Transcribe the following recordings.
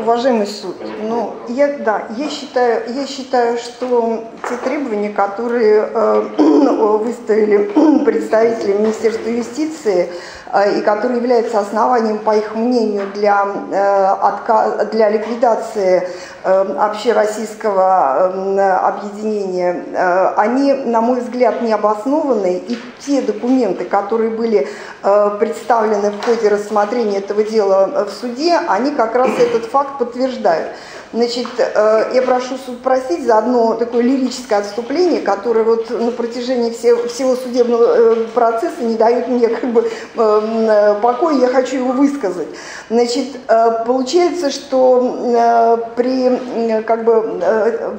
Уважаемый суд, ну, я считаю, что те требования, которые выставили представители Министерства юстиции и которые являются основанием, по их мнению, для ликвидации общероссийского объединения, они, на мой взгляд, не обоснованы, и те документы, которые были представлены в ходе рассмотрения этого дела в суде, они как раз этот факт подтверждают. Значит, я прошу суд простить за одно такое лирическое отступление, которое вот на протяжении всего судебного процесса не дает мне как бы покоя, я хочу его высказать. Значит, получается, что при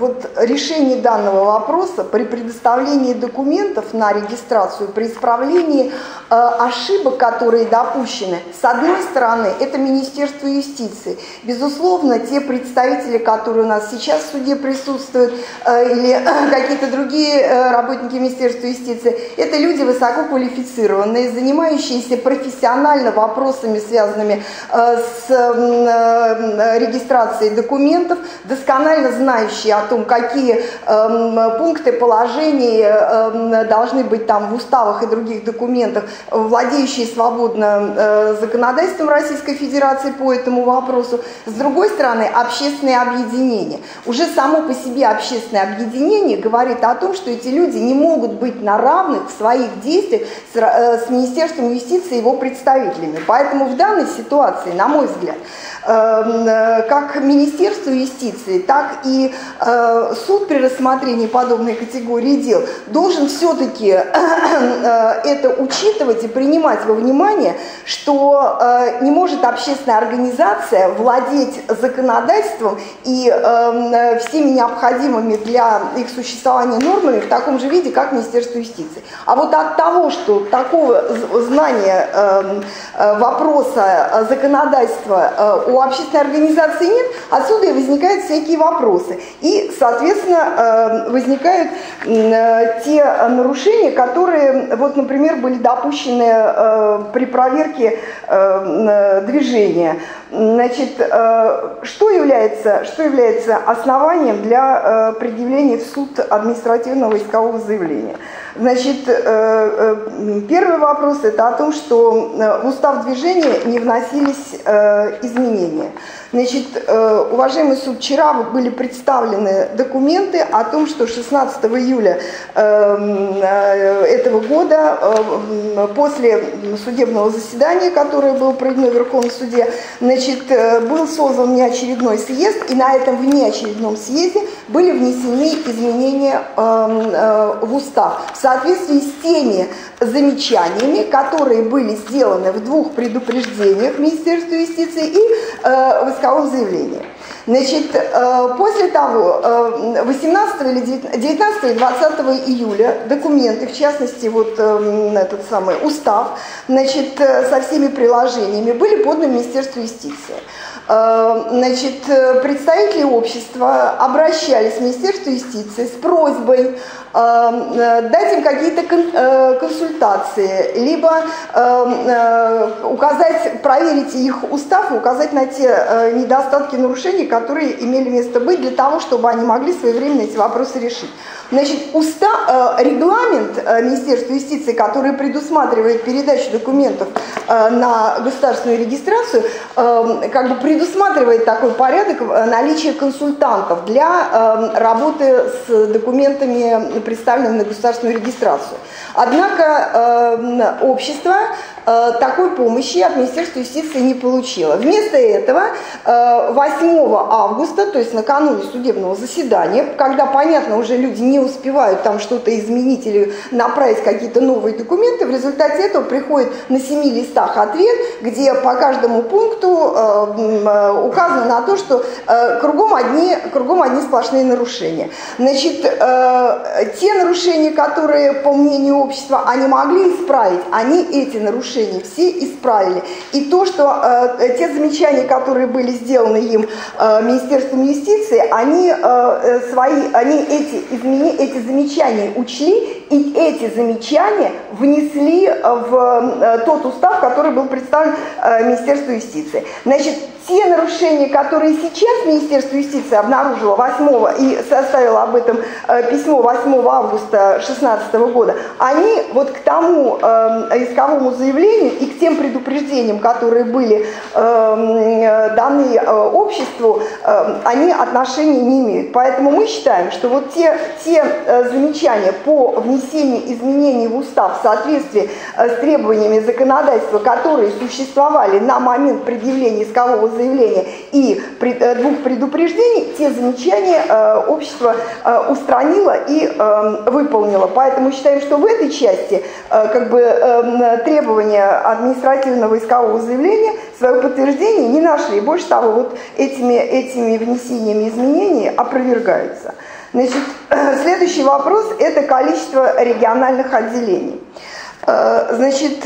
вот решении данного вопроса, при предоставлении документов на регистрацию, при исправлении ошибок, которые допущены, с одной стороны, это Министерство юстиции. Безусловно, те представители, которые у нас сейчас в суде присутствуют, или какие-то другие работники Министерства юстиции, это люди высококвалифицированные, занимающиеся профессионально вопросами, связанными с регистрацией документов, досконально знающие о том, какие пункты, положения должны быть там в уставах и других документах, владеющие свободно законодательством Российской Федерации по этому вопросу. С другой стороны, общественные объединения. Уже само по себе общественное объединение говорит о том, что эти люди не могут быть на равных в своих действиях с Министерством юстиции и его представителями. Поэтому в данной ситуации, на мой взгляд, как Министерство юстиции, так и суд при рассмотрении подобной категории дел должен все-таки это учитывать и принимать во внимание, что не может общественная организация владеть законодательством и всеми необходимыми для их существования нормами в таком же виде, как Министерство юстиции. А вот от того, что такого знания вопроса законодательства у общественной организации нет, отсюда и возникают всякие вопросы. И, соответственно, возникают те нарушения, которые, вот, например, были допущены при проверке движения. Значит, что является основанием для предъявления в суд административного искового заявления? Значит, первый вопрос – это о том, что в устав движения не вносились изменения. Значит, уважаемый суд, вчера были представлены документы о том, что 16 июля этого года, после судебного заседания, которое было проведено в Верховном суде, значит, был создан внеочередной съезд, и на этом внеочередном съезде были внесены изменения в устав в соответствии с теми замечаниями, которые были сделаны в двух предупреждениях Министерства юстиции и в исковом заявлении. Значит, после того, 18 или 19 и 20 июля документы, в частности, вот этот самый устав, значит, со всеми приложениями, были поданы Министерству юстиции. Значит, представители общества обращались в Министерство юстиции с просьбой дать им какие-то консультации, либо указать, проверить их устав и указать на те недостатки, нарушений, которые имели место быть, для того, чтобы они могли своевременно эти вопросы решить. Значит, регламент Министерства юстиции, который предусматривает передачу документов на государственную регистрацию, как бы предусматривает такой порядок наличия консультантов для работы с документами, представленными на государственную регистрацию. Однако общество такой помощи от Министерства юстиции не получило. Вместо этого 8 августа, то есть накануне судебного заседания, когда, понятно, уже люди не успевают там что-то изменить или направить какие-то новые документы, в результате этого приходит на 7 листах ответ, где по каждому пункту указано на то, что кругом одни сплошные нарушения. Значит, те нарушения, которые, по мнению общества, они могли исправить, они эти нарушения все исправили. И то, что те замечания, которые были сделаны им Министерством юстиции, они эти замечания учли, и эти замечания внесли в тот устав, который был представлен Министерству юстиции. Значит, те нарушения, которые сейчас Министерство юстиции обнаружило 8 и составило об этом письмо 8 августа 2016 года, они вот к тому исковому заявлению и к тем предупреждениям, которые были даны обществу, они отношения не имеют. Поэтому мы считаем, что вот те замечания по внесению изменений в устав в соответствии с требованиями законодательства, которые существовали на момент предъявления искового заявления и двух предупреждений, те замечания общество устранило и выполнило. Поэтому считаем, что в этой части как бы требования административного искового заявления свое подтверждение не нашли. Больше того, вот этими внесениями изменений опровергаются. Значит, следующий вопрос – это количество региональных отделений. Значит,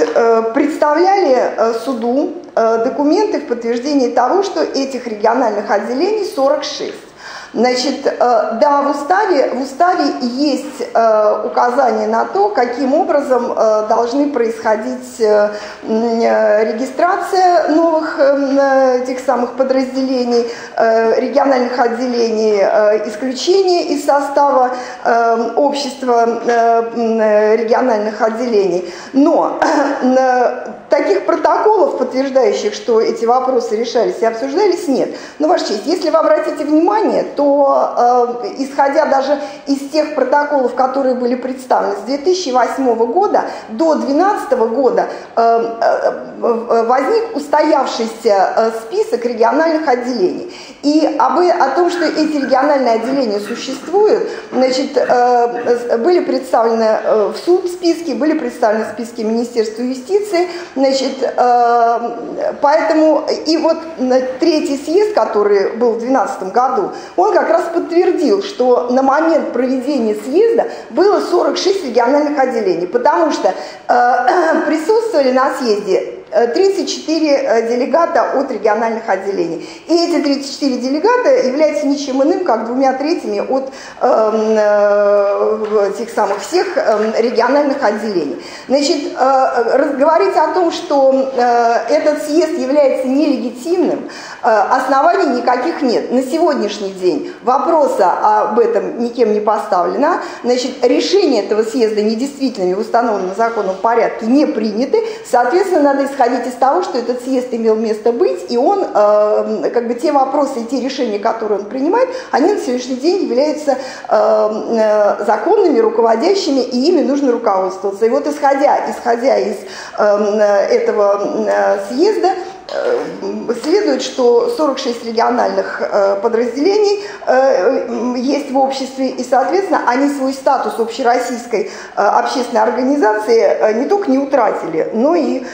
представляли суду документы в подтверждении того, что этих региональных отделений 46. Значит, да, в уставе есть указание на то, каким образом должны происходить регистрация новых этих самых подразделений, региональных отделений, исключение из состава общества региональных отделений. Но таких протоколов, подтверждающих, что эти вопросы решались и обсуждались, нет. Но, Ваша честь, если вы обратите внимание, то, исходя даже из тех протоколов, которые были представлены с 2008 года до 2012 года, возник устоявшийся список региональных отделений. И о том, что эти региональные отделения существуют, значит, были представлены в суд списки, были представлены списки Министерства юстиции, значит, поэтому и вот третий съезд, который был в 2012 году, он как раз подтвердил, что на момент проведения съезда было 46 региональных отделений, потому что присутствовали на съезде 34 делегата от региональных отделений. И эти 34 делегата являются ничем иным, как 2/3 от тех самых всех региональных отделений. Значит, говорить о том, что этот съезд является нелегитимным, оснований никаких нет. На сегодняшний день вопроса об этом никем не поставлено. Значит, решение этого съезда недействительными в установленном законном порядке не приняты. Соответственно, надо исходить из того, что этот съезд имел место быть, и он, как бы те вопросы и те решения, которые он принимает, они на сегодняшний день являются законными, руководящими, и ими нужно руководствоваться. И вот исходя из этого съезда, следует, что 46 региональных подразделений есть в обществе, и, соответственно, они свой статус общероссийской общественной организации не только не утратили, но и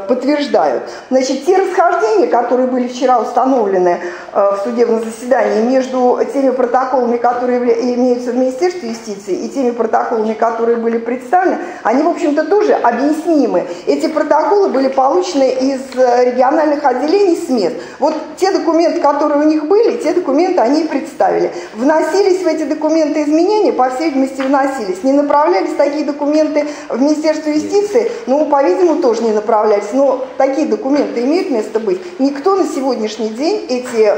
подтверждают. Значит, те расхождения, которые были вчера установлены в судебном заседании между теми протоколами, которые имеются в Министерстве юстиции, и теми протоколами, которые были представлены, они, в общем-то, тоже объяснимы. Эти протоколы были получены из региональных отделений с мест. Вот те документы, которые у них были, те документы они и представили. Вносились в эти документы изменения, по всей видимости, вносились. Не направлялись такие документы в Министерство юстиции, ну, по-видимому, тоже не направлялись. Но такие документы имеют место быть. Никто на сегодняшний день эти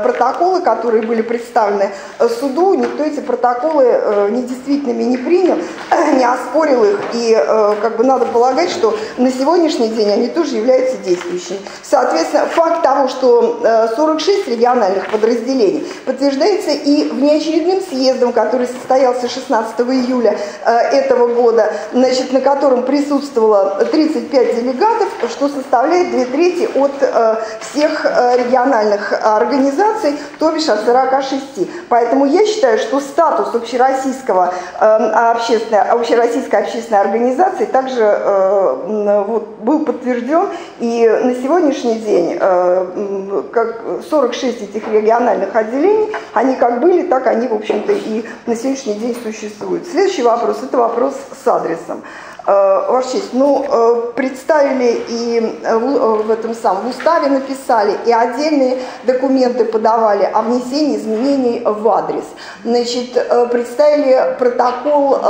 протоколы, которые были представлены суду, никто эти протоколы недействительными не принял, не оспорил их. И как бы надо полагать, что на сегодняшний день они тоже являются действующими. Соответственно, факт того, что 46 региональных подразделений подтверждается и внеочередным съездом, который состоялся 16 июля этого года, значит, на котором присутствовало 35 делегатов, что составляет 2/3 от всех региональных организаций, то бишь от 46. Поэтому я считаю, что статус общероссийской общественной организации также вот, был подтвержден, и на сегодняшний день как 46 этих региональных отделений, они как были, так они, в общем-то, и на сегодняшний день существуют. Следующий вопрос – это вопрос с адресом. Ваша честь, ну, представили и в этом самом уставе написали, и отдельные документы подавали о внесении изменений в адрес. Значит, представили протокол,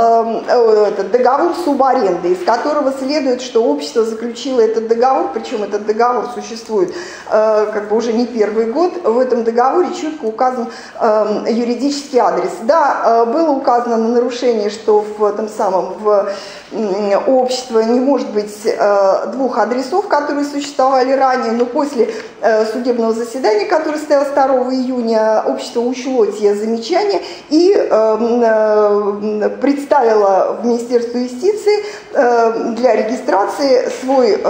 договор субаренды, из которого следует, что общество заключило этот договор, причем этот договор существует как бы уже не первый год. В этом договоре четко указан юридический адрес. Да, было указано на нарушение, что в этом самом общество не может быть двух адресов, которые существовали ранее, но после судебного заседания, которое состоялось 2 июня, общество учло те замечания и представило в Министерство юстиции для регистрации свой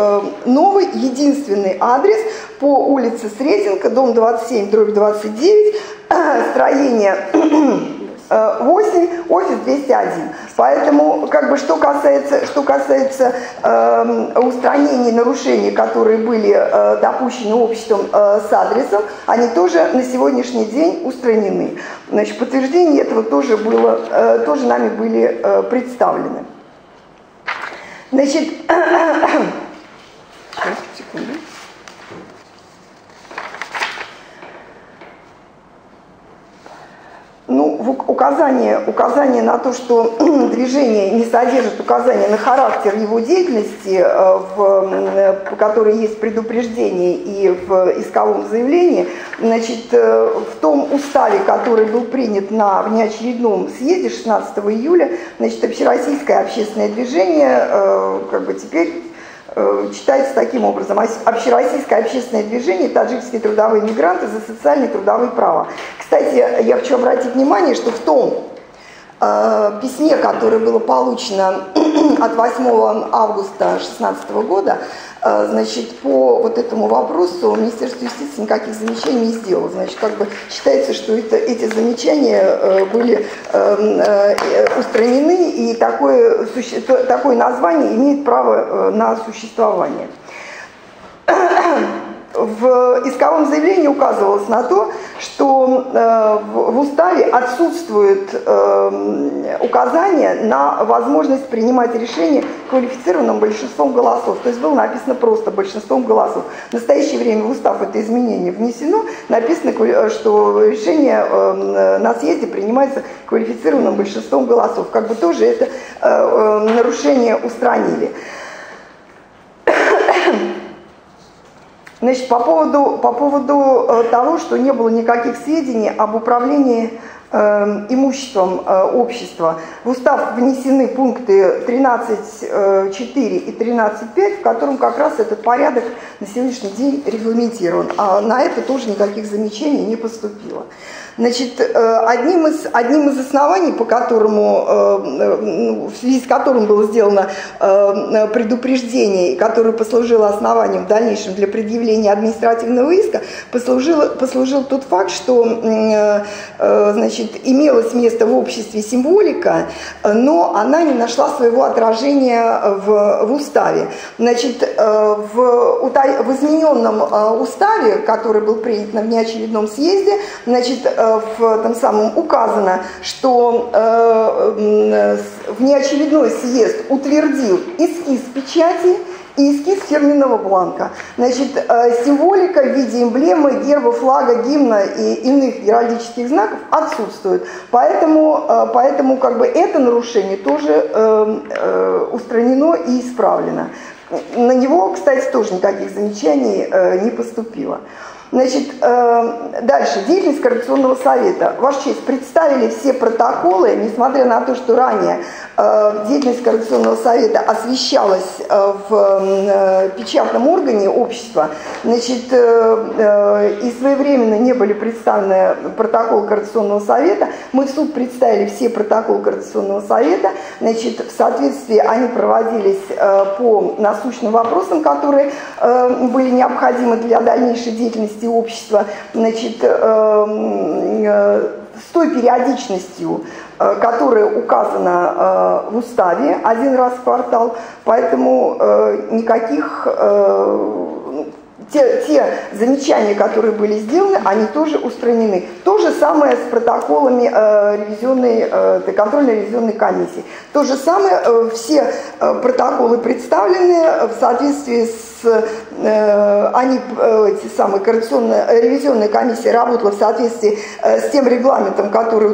новый единственный адрес по улице Сретенка, дом 27, дробь 29, строение 8, офис 201. Поэтому, как бы, что касается устранения нарушений, которые были допущены обществом с адресом, они тоже на сегодняшний день устранены. Значит, подтверждение этого тоже нами были представлены. Значит, секунду. Ну, указание на то, что движение не содержит указания на характер его деятельности, которые есть в предупреждении и в исковом заявлении, значит, в том уставе, который был принят на внеочередном съезде 16 июля, значит, общероссийское общественное движение как бы теперь читается таким образом: общероссийское общественное движение «Таджикские трудовые мигранты за социальные и трудовые права». Кстати, я хочу обратить внимание, что в том письме, которое было получено от 8 августа 2016 года, значит, по вот этому вопросу Министерство юстиции никаких замечаний не сделало. Значит, как бы считается, что эти замечания были устранены, и такое название имеет право на существование. В исковом заявлении указывалось на то, что в уставе отсутствует указание на возможность принимать решения квалифицированным большинством голосов. То есть было написано просто большинством голосов. В настоящее время в устав это изменение внесено, написано, что решение на съезде принимается квалифицированным большинством голосов. Как бы тоже это нарушение устранили. Значит, по поводу того, что не было никаких сведений об управлении имуществом общества, в устав внесены пункты 13.4 и 13.5, в котором как раз этот порядок на сегодняшний день регламентирован. А на это тоже никаких замечаний не поступило. Значит, одним из оснований, по которому, в связи с которым было сделано предупреждение, которое послужило основанием в дальнейшем для предъявления административного иска, послужил тот факт, что, значит, имелось место в обществе символика, но она не нашла своего отражения в уставе. Значит, в измененном уставе, который был принят на внеочередном съезде, значит, в том самом указано, что внеочередной съезд утвердил эскиз печати и эскиз фирменного бланка. Значит, символика в виде эмблемы, герба, флага, гимна и иных геральдических знаков отсутствует. Поэтому как бы это нарушение тоже устранено и исправлено. На него, кстати, тоже никаких замечаний не поступило. Значит, дальше. Деятельность Координационного совета. Ваша честь, представили все протоколы, несмотря на то, что ранее деятельность Координационного совета освещалась в печатном органе общества, значит, и своевременно не были представлены протоколы Координационного совета. Мы в суд представили все протоколы Координационного совета. Значит, в соответствии они проводились по насущным вопросам, которые были необходимы для дальнейшей деятельности общества, значит, с той периодичностью, которая указана в уставе, 1 раз в квартал, поэтому никаких те замечания, которые были сделаны, они тоже устранены. То же самое с протоколами контрольно-ревизионной комиссии. То же самое, все протоколы представлены в соответствии с ревизионная комиссия работала в соответствии с тем регламентом, который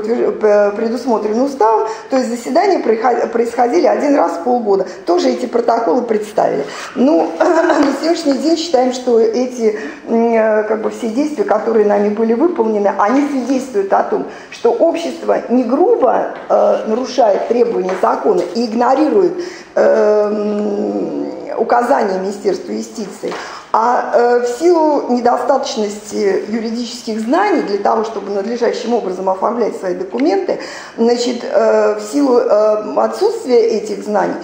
предусмотрен уставом, то есть заседания происходили один раз в полгода. Тоже эти протоколы представили. Ну, на сегодняшний день считаем, что эти все действия, которые нами были выполнены, они свидетельствуют о том, что общество не грубо нарушает требования закона и игнорирует указания Министерства юстиции, а в силу недостаточности юридических знаний для того, чтобы надлежащим образом оформлять свои документы, значит, в силу отсутствия этих знаний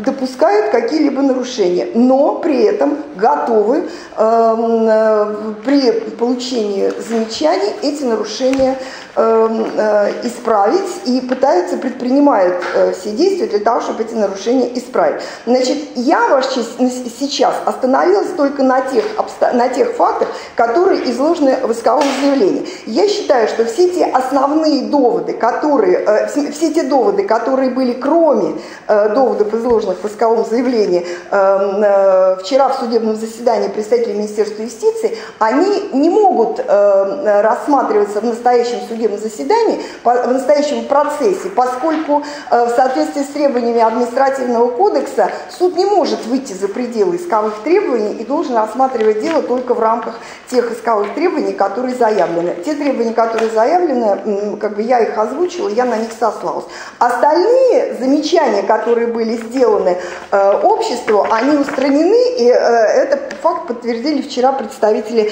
допускают какие-либо нарушения, но при этом готовы при получении замечаний эти нарушения исправить и предпринимают все действия для того, чтобы эти нарушения исправить. Значит, я, Ваша честь, сейчас остановилась только на тех фактах, которые изложены в исковом заявлении. Я считаю, что все те основные доводы, все те доводы, которые были кроме доводов, изложенных в исковом заявлении, вчера в судебном заседании представителей Министерства юстиции, они не могут рассматриваться в настоящем судебном заседании, в настоящем процессе, поскольку в соответствии с требованиями административного кодекса суд не может выйти за пределы исковых требований и должен рассматривать дело только в рамках тех исковых требований, которые заявлены. Те требования, которые заявлены, я их озвучила, я на них сослалась. Остальные замечания, которые были сделаны обществу, они устранены, и этот факт подтвердили вчера представители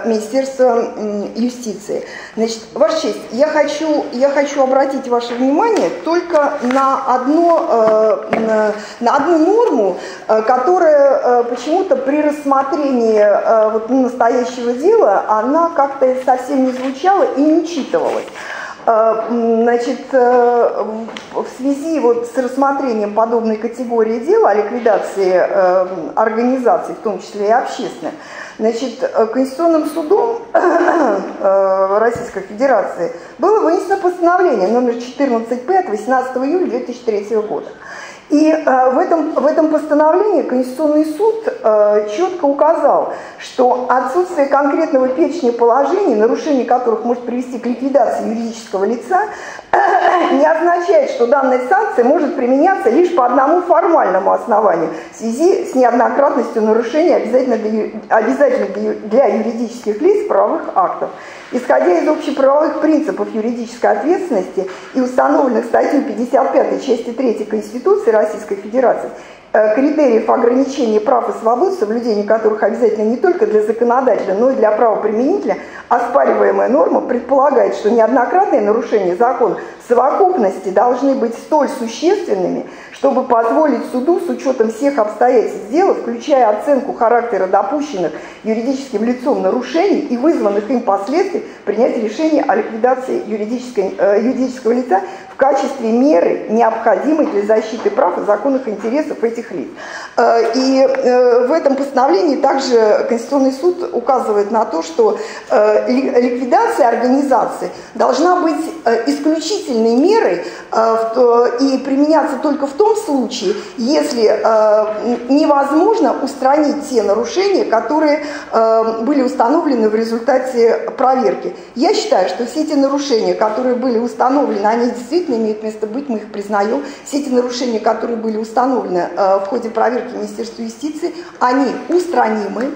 Министерства юстиции. Значит, Ваша честь, я хочу обратить ваше внимание только на одну норму, которая почему-то при рассмотрении настоящего дела, она как-то совсем не звучала и не учитывалась. Значит, в связи с рассмотрением подобной категории дела о ликвидации организаций, в том числе и общественных, значит, Конституционным судом Российской Федерации было вынесено постановление номер 14П от 18 июля 2003 года. И в этом постановлении Конституционный суд четко указал, что отсутствие конкретного перечня положений, нарушение которых может привести к ликвидации юридического лица, не означает, что данная санкция может применяться лишь по одному формальному основанию в связи с неоднократностью нарушений, обязательных для юридических лиц правовых актов. Исходя из общеправовых принципов юридической ответственности и установленных статьей 55 части 3 Конституции Российской Федерации, критериев ограничения прав и свобод, соблюдение которых обязательно не только для законодателя, но и для правоприменителя, оспариваемая норма предполагает, что неоднократные нарушения закона в совокупности должны быть столь существенными, чтобы позволить суду с учетом всех обстоятельств дела, включая оценку характера допущенных юридическим лицом нарушений и вызванных им последствий, принять решение о ликвидации юридического лица в качестве меры, необходимой для защиты прав и законных интересов этих лиц. И в этом постановлении также Конституционный суд указывает на то, что ликвидация организации должна быть исключительной мерой и применяться только в том случае, если невозможно устранить те нарушения, которые были установлены в результате проверки. Я считаю, что все эти нарушения, которые были установлены, они действительно имеют место быть, мы их признаем. Все эти нарушения, которые были установлены в ходе проверки Министерства юстиции, они устранимы.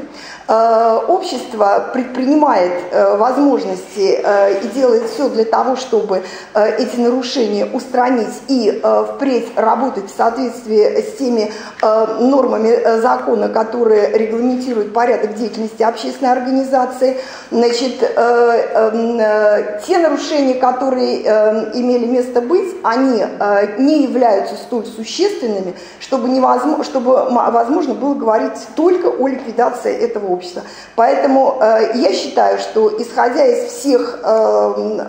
Общество предпринимает возможности и делает все для того, чтобы эти нарушения устранить и впредь работать в соответствии с теми нормами закона, которые регламентируют порядок деятельности общественной организации. Значит, те нарушения, которые имели место быть, они не являются столь существенными, чтобы возможно было говорить только о ликвидации этого общества. общества. Поэтому я считаю, что исходя из всех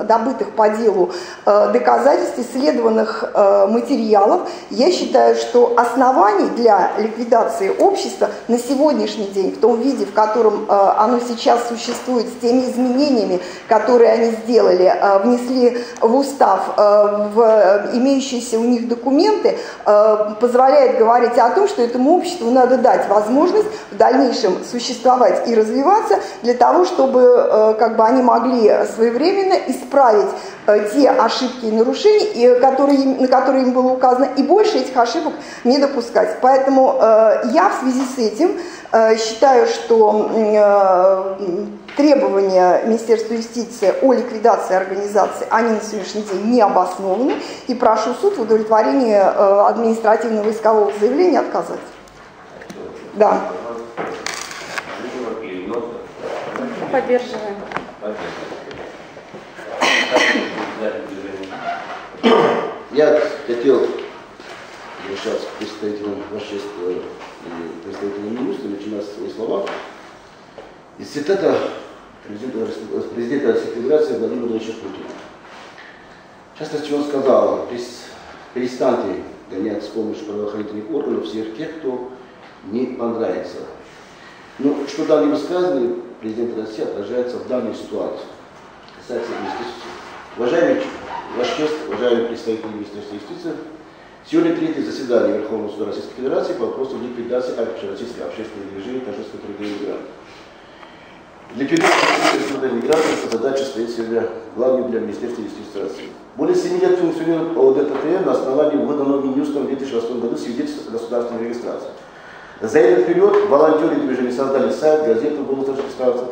добытых по делу доказательств, исследованных материалов, я считаю, что оснований для ликвидации общества на сегодняшний день, в том виде, в котором оно сейчас существует, с теми изменениями, которые они сделали, внесли в устав, в имеющиеся у них документы, позволяет говорить о том, что этому обществу надо дать возможность в дальнейшем существовать и развиваться для того, чтобы они могли своевременно исправить те ошибки и нарушения, на которые им было указано, и больше этих ошибок не допускать. Поэтому я в связи с этим считаю, что требования Министерства юстиции о ликвидации организации, они на сегодняшний день не обоснованы, и прошу суд в удовлетворении административного искового заявления отказать. Да. Поддерживаем. Я хотел обращаться к представителям вашего и представителям министра, начиная с своих слов. Из цитата президента Российской Федерации Владимира Владимировича Путина. В частности, он сказал: перестаньте гонять с помощью правоохранительных органов всех тех, кто не понравится. Но что данное высказывание президента России отражается в данной ситуации. Касается юстиции. Уважаемый ваш честь, уважаемые представители Министерства юстиции, сегодня третье заседание Верховного суда Российской Федерации по вопросу ликвидации антироссийского общественного движения торжественного труда иммигрантов. Ликвидация труда иммигрантов – это задача стоит сегодня главной для Министерства юстиции России. Более 7 лет функционирует ОДТТ на основании выданного Минюстом в 2008 году свидетельства о государственной регистрации. За этот период волонтеры движения создали сайт, газету «Голос Таджикистана»,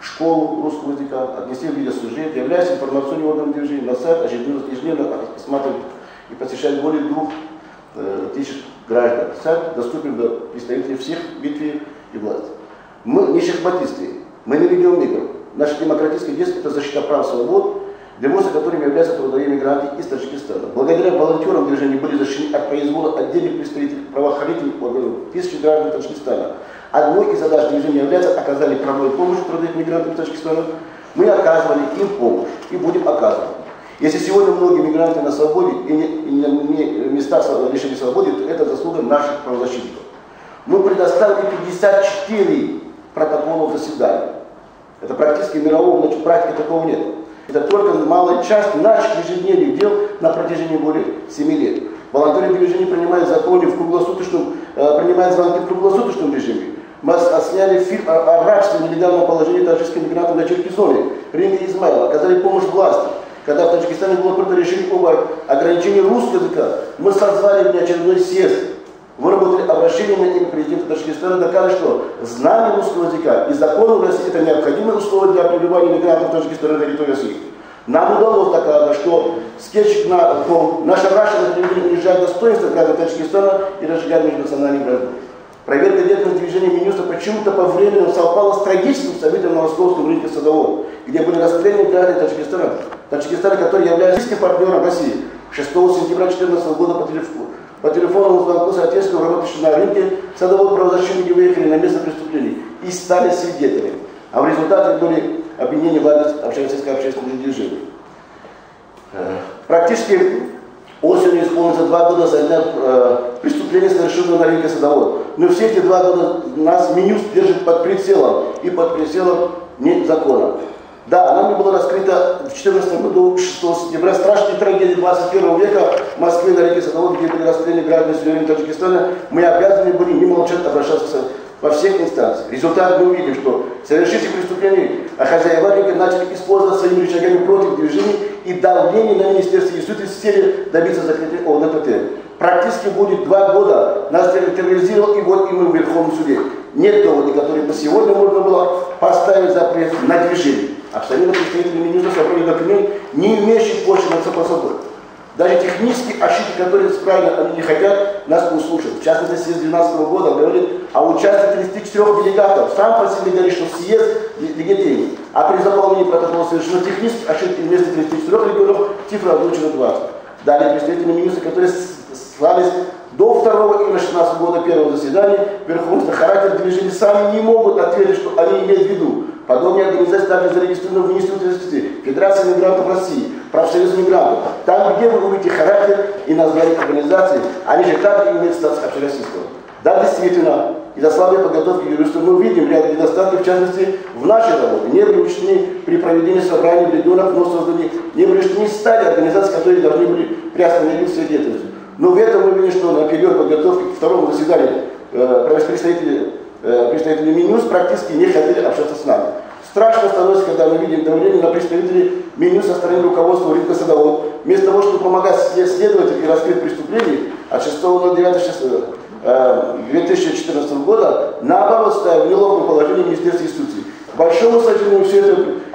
школу русского языка, отнесли видеосюжет, являясь информационным органом движения. На сайт ежедневно осматривают и посещают более 2000 граждан. Сайт доступен для представителей всех ветвей и власти. Мы не шахматисты, мы не ведем игр. Наш демократический действие – это защита прав и свобод, демонстрацией которыми являются трудовые мигранты из Таджикистана. Благодаря волонтерам движения были защищены от произвола отдельных представителей правоохранительных органов тысячи граждан Таджикистана. Одной из задач движения является оказание правовой помощи трудовым мигрантам Таджикистана. Мы оказывали им помощь и будем оказывать. Если сегодня многие мигранты на свободе и не местах лишения свободы, то это заслуга наших правозащитников. Мы предоставили 54 протоколов заседаний. Это практически мирового, практики такого нет. Это только малая часть наших ежедневных дел на протяжении более 7 лет. Волонтеры движения принимают законы в круглосуточном, принимают звонки в круглосуточном режиме. Мы сняли фильм о рабстве и нелегальном положении таджикских мигрантов на Черкизоне. Риме Измайлова оказали помощь власти. Когда в Таджикистане было принято решение об ограничении русского языка, мы созвали внеочередной съезд, выработали обращение на имя президента Таджикистана, доказали, что знание русского языка и законов России – это необходимые условия для пребывания мигрантов Таджикистана на территории России. Нам удалось доказать, что скетч на том, наша Раша унижает достоинство граждан Таджикистана и разжигает межнациональные граждан. Проверка деятельности движения Минюста почему-то по времени совпала с трагическим событием на московском рынке Садовод, где были расстреляны граждане Таджикистана, которые являются близким партнером России. 6 сентября 2014 года по телефонному звонку соответственно работающего на рынке Садовод правозащитники выехали на место преступлений и стали свидетелями. А в результате были обвинения в адрес общественного движения. Практически осенью исполнится 2 года со дня преступления, совершенного на рынке Садовод. Но все эти 2 года нас Минюст держит под прицелом и под прицелом нет закона. Да, нами было раскрыто в 2014 году, 6 сентября, страшные трагедии 21 века в Москве на реке Садовод, где были расстреляны граждане суверенного Таджикистана. Мы обязаны были не молчать, обращаться во всех инстанциях. Результат мы увидим, что совершившие преступления, а хозяева рынка начали использовать своими рычагами против движений и давление на Министерство юстиции с целью добиться закрытия ОДТТ. Практически будет 2 года, нас терроризировал, и вот и мы в Верховном суде. Нет доводов, которые бы сегодня можно было поставить запрет на движение. Абсолютно представители Минюста собрали документ, не имеющий больше над собой. Даже технические ошибки, которые исправить они не хотят, нас услышат. В частности, съезд 2012 года говорит о участии 34 делегатов. Сам по себе говорит, что съезд легитимен. А при заполнении протокола совершено технические ошибки, вместо 34 регионов цифра озвучена 20. Далее представители Минюста, которые слались до 2 июня 2016 года первого заседания, верховенства, характер движения сами не могут ответить, что они имеют в виду. Подобные организации также зарегистрированы в Министерстве юстиции, Федерации мигрантов России, профсоюз мигрантов. Там, где вы увидите характер и название организации, они же также имеют статус общероссийского. Да, действительно, из-за слабой подготовки юристов мы видим ряд недостатков, в частности, в нашей работе. Не были учтены при проведении собраний в регионах, но созданы, не были учтены стали организации, которые должны были приостановить своей деятельностью. Но в этом мы видим, что на период подготовки к второму заседанию представители Минюс практически не хотели общаться с нами. Страшно становится, когда мы видим давление на представителей Минюс со стороны руководства рынка садовод. Вместо того, чтобы помогать следователям и раскрыть преступления, от 6.09.2014 года, наоборот, ставим в неловкое положение Министерства юстиции. К большому сожалению, все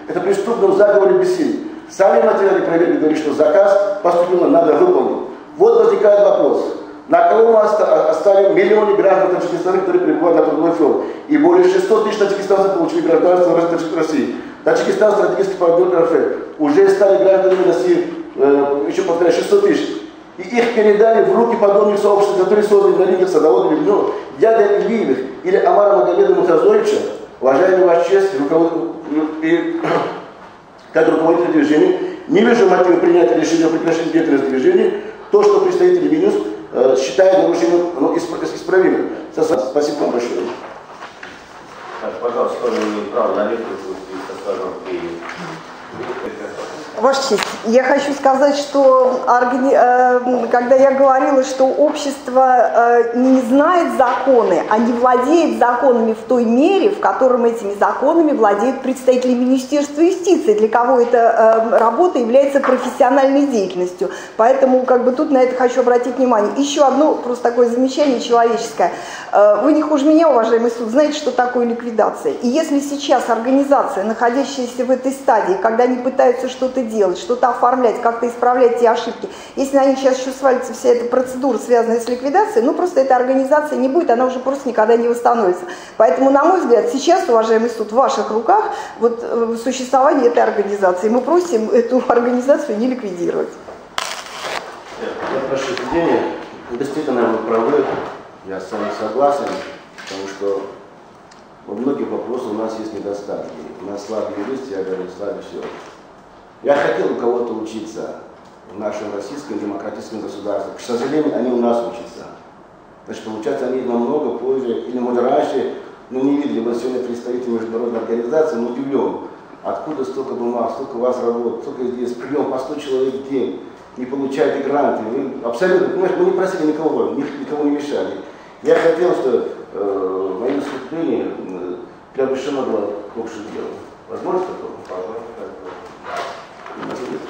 это преступном заговоре бессильно. Сами материалы проверки говорят, что заказ поступил, надо выполнить. Вот возникает вопрос. На кого мы оставим миллионы граждан Таджикистана, которые прибывают на трудовой фронт? И более 600 тысяч таджикистанцев получили гражданство России. Таджикистан стратегический партнер РФ. Уже стали гражданами России, еще повторяю, 600 тысяч. И их передали в руки подобных сообществ, которые созданы на рынке садоводов, дядя Ильиевых или Амара Магомеда Мухазовича, уважаемый ваш честь, как руководитель движения, не вижу мотива принятия решения о прекращении деятельности движения. То, что представители Минюс считают нарушением, исправимым. Спасибо вам большое. Пожалуйста, кто не имеет права на реплику со скажем, и... Ваша честь, я хочу сказать, что когда я говорила, что общество не знает законы, а не владеет законами в той мере, в котором этими законами владеют представители Министерства юстиции, для кого эта работа является профессиональной деятельностью. Поэтому тут на это хочу обратить внимание. Еще одно просто такое замечание человеческое. Вы не хуже меня, уважаемый суд, знаете, что такое ликвидация. И если сейчас организация, находящаяся в этой стадии, когда они пытаются что-то делать, что-то оформлять, как-то исправлять те ошибки. Если на них сейчас еще свалится вся эта процедура, связанная с ликвидацией, просто эта организация не будет, она уже просто никогда не восстановится. Поэтому, на мой взгляд, сейчас, уважаемый суд, в ваших руках существование этой организации. Мы просим эту организацию не ликвидировать. Я прошу извинения. Действительно, вы правы. Я с вами согласен, потому что во многих вопросах у нас есть недостатки. У нас слабые юристы, я говорю, слабые все. Я хотел у кого-то учиться в нашем российском демократическом государстве. К сожалению, они у нас учатся. Значит, получается, они намного позже или может раньше, не видели. Вот сегодня представители международной организации, мы удивлен. Откуда столько бумаг, столько у вас работ, столько здесь, прием по 100 человек в день, не получаете гранты. Вы абсолютно, понимаете, мы не просили никого не мешали. Я хотел, что мое выступление приобщено было к общему делу. Возможно такое?